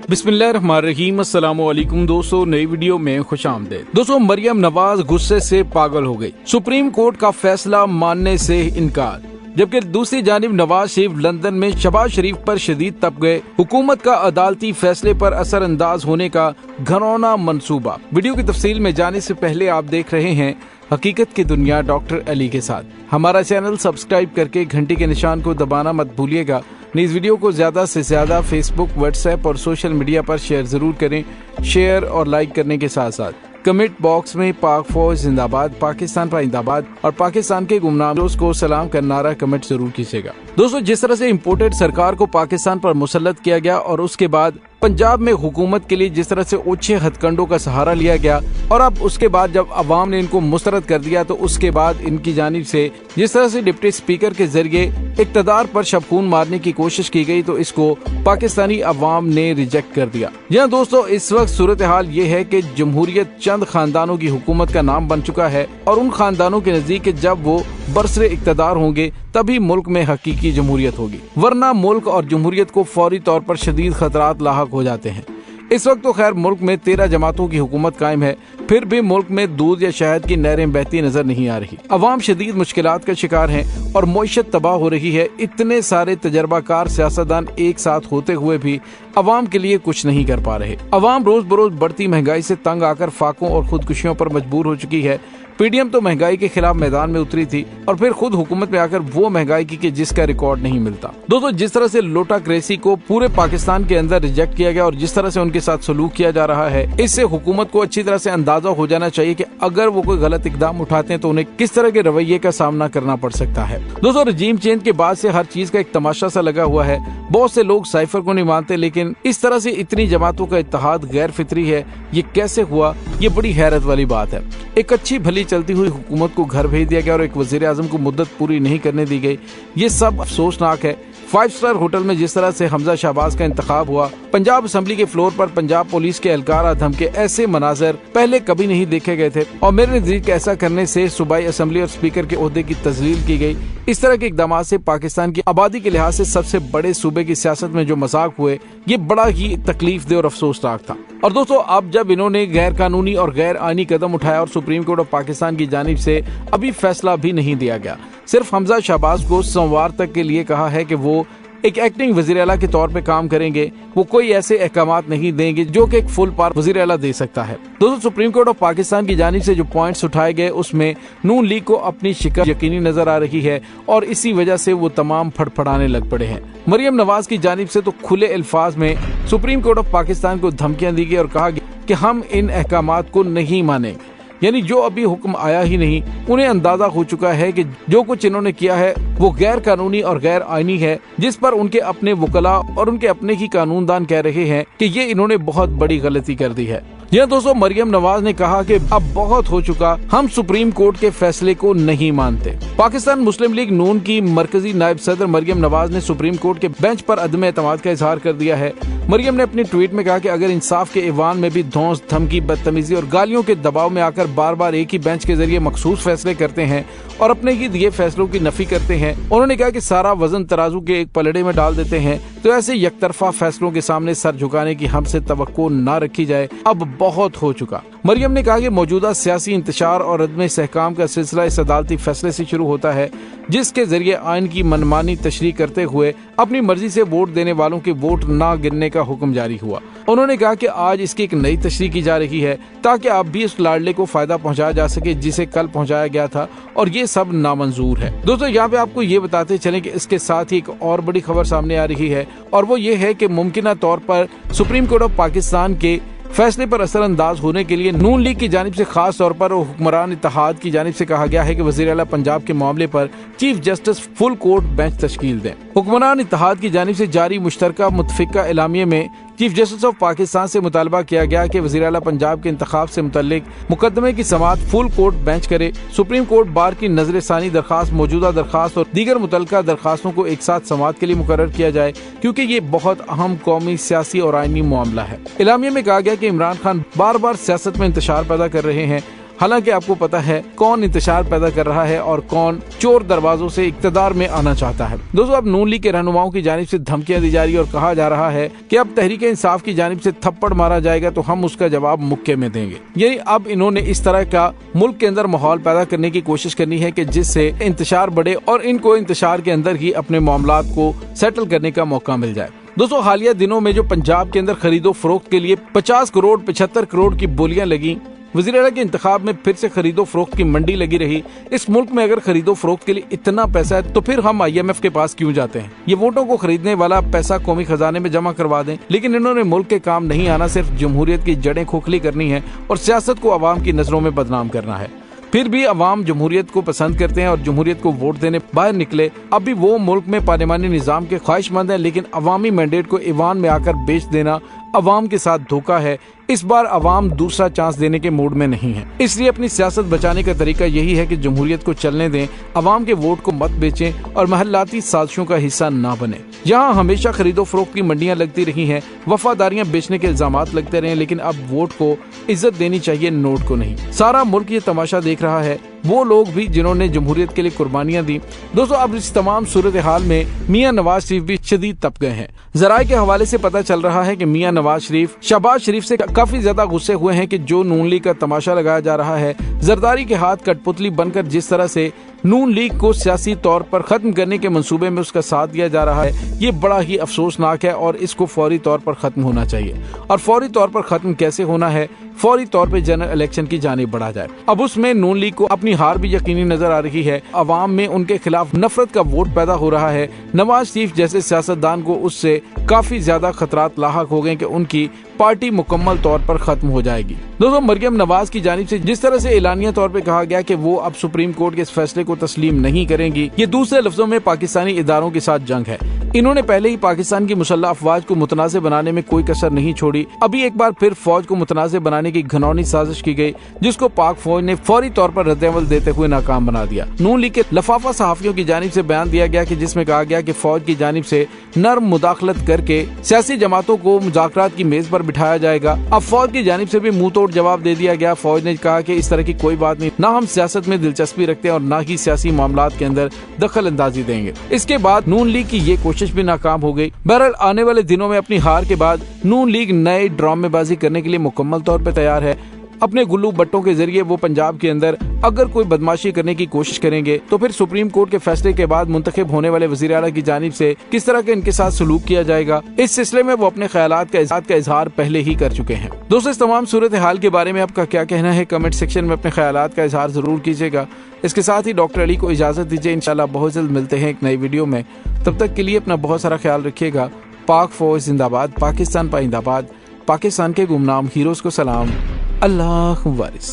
बिस्मिल्लाहिर्रहमानिर्रहीम। अस्सलामुअलैकुम दोस्तों, नई वीडियो में खुशामदीद। दोस्तों, मरियम नवाज गुस्से से पागल हो गई। सुप्रीम कोर्ट का फैसला मानने से इनकार। जबकि दूसरी जानिब नवाज शरीफ लंदन में शहबाज शरीफ पर शदीद तप गए। हुकूमत का अदालती फैसले पर असरअंदाज होने का घरौना मंसूबा। वीडियो की तफसील में जाने से पहले आप देख रहे हैं हकीकत की दुनिया डॉक्टर अली के साथ। हमारा चैनल सब्सक्राइब करके घंटी के निशान को दबाना मत भूलिएगा। इस वीडियो को ज्यादा से ज्यादा फेसबुक, व्हाट्सएप और सोशल मीडिया पर शेयर जरूर करें। शेयर और लाइक करने के साथ साथ कमेंट बॉक्स में पाक फौज जिंदाबाद, पाकिस्तान पाइंदाबाद और पाकिस्तान के गुमनाम दोस्त को सलाम का नारा कमेंट जरूर कीजिएगा। दोस्तों, जिस तरह से इम्पोर्टेड सरकार को पाकिस्तान पर मुसल्लत किया गया और उसके बाद पंजाब में हुकूमत के लिए जिस तरह से ओछे हथकंडों का सहारा लिया गया और अब उसके बाद जब अवाम ने इनको मुस्तरद कर दिया तो उसके बाद इनकी जानिब से जिस तरह से डिप्टी स्पीकर के जरिए इक़्तिदार पर शबखून मारने की कोशिश की गई तो इसको पाकिस्तानी अवाम ने रिजेक्ट कर दिया। जी दोस्तों, इस वक्त सूरत हाल ये है कि जमहूरियत चंद खानदानों की हुकूमत का नाम बन चुका है और उन खानदानों के नजदीक जब वो बरसरे इक़्तिदार होंगे तभी मुल्क में हकीकी जमहूरियत होगी, वरना मुल्क और जमहूरियत को फौरी तौर पर शदीद खतरात लाहक हो जाते हैं। इस वक्त तो खैर मुल्क में 13 जमातों की हुकूमत कायम है, फिर भी मुल्क में दूध या शहद की नहरें बहती नजर नहीं आ रही। अवाम शदीद मुश्किलात का शिकार हैं और मईशत तबाह हो रही है। इतने सारे तजर्बाकार सियासतदान एक साथ होते हुए भी अवाम के लिए कुछ नहीं कर पा रहे। अवाम रोज बरोज बढ़ती महंगाई से तंग आकर फाकों और खुदकुशियों पर मजबूर हो चुकी है। पीडीएम तो महंगाई के खिलाफ मैदान में उतरी थी और फिर खुद हुकूमत में आकर वो महंगाई की कि जिसका रिकॉर्ड नहीं मिलता। दोस्तों, जिस तरह से लोटाक्रेसी को पूरे पाकिस्तान के अंदर रिजेक्ट किया गया और जिस तरह से उनके साथ सलूक किया जा रहा है, इससे हुकूमत को अच्छी तरह से अंदाजा हो जाना चाहिए कि अगर वो कोई गलत इकदाम उठाते हैं तो उन्हें किस तरह के रवैये का सामना करना पड़ सकता है। दोस्तों, रजीम चेंज के बाद से हर चीज का एक तमाशा सा लगा हुआ है। बहुत से लोग साइफर को नहीं मानते, लेकिन इस तरह से इतनी जमातों का इत्तेहाद गैर फितरी है। ये कैसे हुआ, ये बड़ी हैरत वाली बात है। एक अच्छी भली चलती हुई हुकूमत को घर भेज दिया गया और एक वजीर आजम को मुद्दत पूरी नहीं करने दी गई। ये सब अफसोसनाक है। 5 स्टार होटल में जिस तरह से हमजा शहबाज का इंतखाब हुआ, पंजाब असम्बली के फ्लोर पर पंजाब पुलिस के एहलकार आधम के ऐसे मनाजर पहले कभी नहीं देखे गए थे और मेरे नजदीक ऐसा करने से सूबाई असम्बली और स्पीकर के ओहदे की तजलील की गई। इस तरह के इकदाम से पाकिस्तान की आबादी के लिहाज से सबसे बड़े सूबे की सियासत में जो मजाक हुए, ये बड़ा ही तकलीफ दे और अफसोसनाक था। और दोस्तों, अब जब इन्होंने गैर कानूनी और गैर आईनी कदम उठाया और सुप्रीम कोर्ट ऑफ पाकिस्तान की जानिब से अभी फैसला भी नहीं दिया गया, सिर्फ हमजा शहबाज को सोमवार तक के लिए कहा है कि वो एक एक्टिंग वजीर आला के तौर पे काम करेंगे। वो कोई ऐसे अहकामात नहीं देंगे जो कि एक फुल पावर वजीर आला दे सकता है। दोस्तों, सुप्रीम कोर्ट ऑफ पाकिस्तान की जानिब से जो पॉइंट्स उठाए गए उसमें नून लीग को अपनी शिकस्त यकीनी नजर आ रही है और इसी वजह से वो तमाम फड़फड़ाने लग पड़े हैं। मरियम नवाज की जानिब से तो खुले अल्फाज में सुप्रीम कोर्ट ऑफ पाकिस्तान को धमकियां दी गई और कहा गया कि हम इन अहकामात को नहीं मानेंगे। यानी जो अभी हुक्म आया ही नहीं, उन्हें अंदाजा हो चुका है कि जो कुछ इन्होंने किया है वो गैर कानूनी और गैर आईनी है, जिस पर उनके अपने वकला और उनके अपने ही कानूनदान कह रहे हैं कि ये इन्होंने बहुत बड़ी गलती कर दी है। यह दोस्तों, मरियम नवाज ने कहा कि अब बहुत हो चुका, हम सुप्रीम कोर्ट के फैसले को नहीं मानते। पाकिस्तान मुस्लिम लीग नून की मरकजी नायब सदर मरियम नवाज ने सुप्रीम कोर्ट के बेंच पर अदम एतमाद का इजहार कर दिया है। मरियम ने अपनी ट्वीट में कहा कि अगर इंसाफ के ईवान में भी धौंस, धमकी, बदतमीजी और गालियों के दबाव में आकर बार बार एक ही बेंच के जरिए मखसूस फैसले करते हैं और अपने ही दिए फैसलों की नफी करते हैं, उन्होंने कहा कि सारा वजन तराजू के एक पलड़े में डाल देते हैं, तो ऐसे यकतरफा फैसलों के सामने सर झुकाने की हमसे तवक्को न रखी जाए। अब बहुत हो चुका। मरियम ने कहा कि मौजूदा सियासी इंतशार और अदम इस्तेहकाम का सिलसिला इस अदालती फैसले से शुरू होता है, जिसके जरिए आइन की मनमानी तशरीह करते हुए अपनी मर्जी से वोट देने वालों के वोट न गिनने का हुक्म जारी हुआ। उन्होंने कहा कि आज इसकी एक नई तशरीह की जा रही है ताकि अब भी उस लाडले को फायदा पहुंचाया जा सके जिसे कल पहुंचाया गया था और ये सब नामंजूर है। दोस्तों, यहाँ पे आपको ये बताते चलें कि इसके साथ ही एक और बड़ी खबर सामने आ रही है और वो ये है कि मुमकिना तौर पर सुप्रीम कोर्ट ऑफ पाकिस्तान के फैसले पर असरअंदाज होने के लिए नून लीग की जानिब से खास तौर पर हुक्मरान इत्तेहाद की जानिब से कहा गया है कि वज़ीर आला पंजाब के मामले पर chief justice full court bench तश्कील दें। हुक्मरान इत्तेहाद की जानिब से जारी मुश्तरका मुतफिका एलामिये में चीफ जस्टिस ऑफ पाकिस्तान से मुतालबा किया गया कि वज़ीर आला पंजाब के इंतखाब से मुतल्लिक मुकदमे की समाअत फुल कोर्ट बेंच करे। सुप्रीम कोर्ट बार की नजर सानी दरखास्त, मौजूदा दरखास्त और दीगर मुतल्लिका दरखास्तों को एक साथ समाअत के लिए मुकर्रर किया जाए, क्योंकि ये बहुत अहम कौमी, सियासी और आईनी मामला है। एलामिया में कहा गया कि इमरान खान बार बार सियासत में इंतशार पैदा कर रहे हैं। हालांकि आपको पता है कौन इंतशार पैदा कर रहा है और कौन चोर दरवाजों से इक्तदार में आना चाहता है। दोस्तों, अब नून लीग के रहनुमाओं की जानिब से धमकियां दी जा रही है और कहा जा रहा है कि अब तहरीक इंसाफ की जानिब से थप्पड़ मारा जाएगा तो हम उसका जवाब मुक्के में देंगे। यानी अब इन्होंने इस तरह का मुल्क के अंदर माहौल पैदा करने की कोशिश करनी है कि जिससे इंतशार बढ़े और इनको इंतशार के अंदर ही अपने मामलात को सेटल करने का मौका मिल जाए। दोस्तों, हालिया दिनों में जो पंजाब के अंदर खरीदो फरोख्त के लिए 50 करोड़ 75 करोड़ की बोलियां लगी, वज़ीर आला के इंतखाब में फिर से खरीदो फरोख्त की मंडी लगी रही। इस मुल्क में अगर खरीदो फरोख्त के लिए इतना पैसा है तो फिर हम IMF के पास क्यों जाते हैं? ये वोटों को खरीदने वाला पैसा कौमी खजाने में जमा करवा दें। लेकिन इन्होंने मुल्क के काम नहीं आना, सिर्फ जमहूरियत की जड़ें खोखली करनी है और सियासत को अवाम की नजरों में बदनाम करना है। फिर भी अवाम जमहूरियत को पसंद करते हैं और जमहूरियत को वोट देने बाहर निकले। अभी वो मुल्क में पार्लिमानी निजाम के ख्वाहिशमंद है, लेकिन अवामी मैंडेट को ईवान में आकर बेच देना अवाम के साथ धोखा है। इस बार अवाम दूसरा चांस देने के मूड में नहीं है, इसलिए अपनी सियासत बचाने का तरीका यही है कि जमहूरियत को चलने दें, अवाम के वोट को मत बेचें और महल्लाती साजिशों का हिस्सा ना बने। यहाँ हमेशा खरीदो फरोख्त की मंडियां लगती रही हैं, वफादारियां बेचने के इल्जामात लगते रहे, लेकिन अब वोट को इज्जत देनी चाहिए, नोट को नहीं। सारा मुल्क ये तमाशा देख रहा है, वो लोग भी जिन्होंने जमहूरियत के लिए कुर्बानियां दी। दोस्तों, अब इस तमाम सूरत हाल में मियां नवाज शरीफ भी शदीद तप गए हैं। जराये के हवाले से पता चल रहा है कि मियां नवाज शरीफ शहबाज शरीफ से काफी ज्यादा गुस्से हुए हैं कि जो नून लीग का तमाशा लगाया जा रहा है, जरदारी के हाथ कठपुतली बनकर जिस तरह से नून लीग को सियासी तौर पर खत्म करने के मंसूबे में उसका साथ दिया जा रहा है, ये बड़ा ही अफसोसनाक है और इसको फौरी तौर पर खत्म होना चाहिए। और फौरी तौर पर खत्म कैसे होना है? फौरी तौर पे जनरल इलेक्शन की जानिब बढ़ा जाए। अब उसमें नून लीग को अपनी हार भी यकीनी नजर आ रही है, अवाम में उनके खिलाफ नफरत का वोट पैदा हो रहा है। नवाज शरीफ जैसे सियासतदान को उससे काफी ज्यादा खतरात लाहक हो गए कि उनकी पार्टी मुकम्मल तौर पर खत्म हो जाएगी। दोस्तों, मरियम नवाज की जानिब से जिस तरह से एलानिया तौर पे कहा गया कि वो अब सुप्रीम कोर्ट के इस फैसले को तस्लीम नहीं करेंगी, ये दूसरे लफ्जों में पाकिस्तानी इदारों के साथ जंग है। इन्होंने पहले ही पाकिस्तान की मुसल्लह अफवाज को मुतनाज़ बनाने में कोई कसर नहीं छोड़ी। अभी एक बार फिर फौज को मुतनाज़ बनाने की घिनौनी साजिश की गई, जिसको पाक फौज ने फौरी तौर पर रद्द-ए-अमल देते हुए नाकाम बना दिया। नून लीग के लफाफा सहाफियों की जानिब से बयान दिया गया कि जिसमें कहा गया कि फौज की जानिब से नर्म मुदाखलत करके सियासी जमातों को मुज़ाकरात की मेज पर बिठाया जाएगा। अब फौज की जानिब से भी मुंह तोड़ जवाब दे दिया गया। फौज ने कहा कि इस तरह की कोई बात नहीं, ना हम सियासत में दिलचस्पी रखते हैं और ना ही सियासी मामलात के अंदर दखल अंदाजी देंगे। इसके बाद नून लीग की ये कोशिश भी नाकाम हो गई। बहरहाल आने वाले दिनों में अपनी हार के बाद नून लीग नए ड्रामेबाजी करने के लिए मुकम्मल तौर पर तैयार है। अपने गुल्लू बट्टों के जरिए वो पंजाब के अंदर अगर कोई बदमाशी करने की कोशिश करेंगे तो फिर सुप्रीम कोर्ट के फैसले के बाद मुंतखब होने वाले वजीर आला की जानिब से किस तरह के इनके साथ सलूक किया जाएगा, इस सिलसिले में वो अपने ख्यालात का इजहार पहले ही कर चुके हैं। दोस्तों, इस तमाम सूरत हाल के बारे में आपका क्या कहना है? कमेंट सेक्शन में अपने ख्यालात का इजहार जरूर कीजिएगा। इसके साथ ही डॉक्टर अली को इजाजत दीजिए। इंशाल्लाह बहुत जल्द मिलते हैं एक नई वीडियो में। तब तक के लिए अपना बहुत सारा ख्याल रखिएगा। पाक फौज जिंदाबाद, पाकिस्तान पाइंदाबाद, पाकिस्तान के गुमनाम हीरोज को सलाम, अल्लाह वारिस।